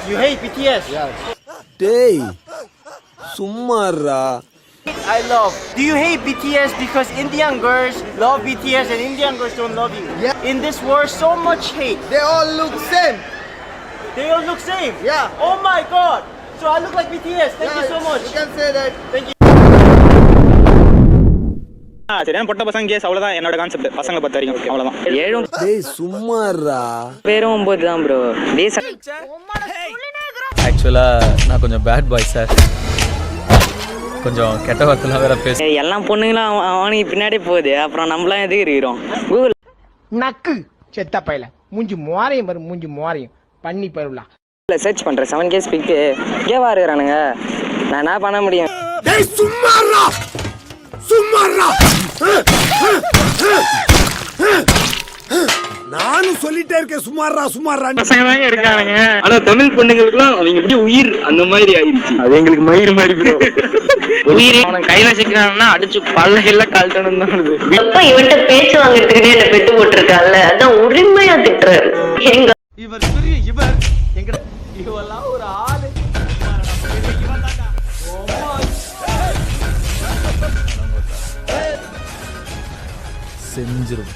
You hate BTS? Yeah. Hey, summarra. I love. Do you hate BTS because Indian girls love BTS and Indian girls don't love you? Yeah. In this world, so much hate. They all look same. They all look same. Yeah. Oh my God. So I look like BTS. Thank you so much. You can say that. Thank you. சரியான பொட்ட பசங்க case அவ்வளவுதான் என்னோட concept பசங்க பத்த வரைக்கும் அவ்வளவுதான் ஏழும் டேய் சும்மாறா பேரும் 9 தான் ப்ரோ ஆக்சுவலாக நான் கொஞ்சம் பேட் பாய் சார், கொஞ்சம் கெட்ட வார்த்தைலாம் வேற பேச. எல்லாம் பொண்ணுங்களும் அவனுக்கு பின்னாடியே போகுது, அப்புறம் நம்மளாம் எதுக்கு இருக்கிறோம்? கூகுள் நக்கு செத்த பையல மூஞ்சி மோரையும் பாரு, மூஞ்சி மோரையும் பண்ணி பருவலா சர்ச் பண்றேன் 7K ஸ்பீக்கு கேவா இருக்கிறானுங்க, நான் என்ன பண்ண முடியும்? டேய் சும்மாறா சும்மாறா. நானும் சொல்லிட்டே இருக்கேன் சும்மாறா சும்மாறா. பசங்க தாங்க இருக்கானுங்க, ஆனா தமிழ் பொண்ணுங்களுக்குலாம் அவங்க எப்படி உயிர் அந்த மாதிரி ஆயிடுச்சு. அது எங்களுக்கு மயிர் மாதிரி ப்ரோ. உயிர் அவன் கையில சிக்கிறான்னா அடிச்சு பல்ல எல்லாம் கால்ட்டணும் தான். அப்ப இவன்ட்ட பேச்சு வாங்குறதுக்குன்னே என்ன பெத்து போட்டிருக்கான்ல, அதான் உரிமையா திட்டுறாரு. எங்க இவர் பெரிய இவர் எங்கட இவெல்லாம் ஒரு ஆளு. செஞ்சிரும்.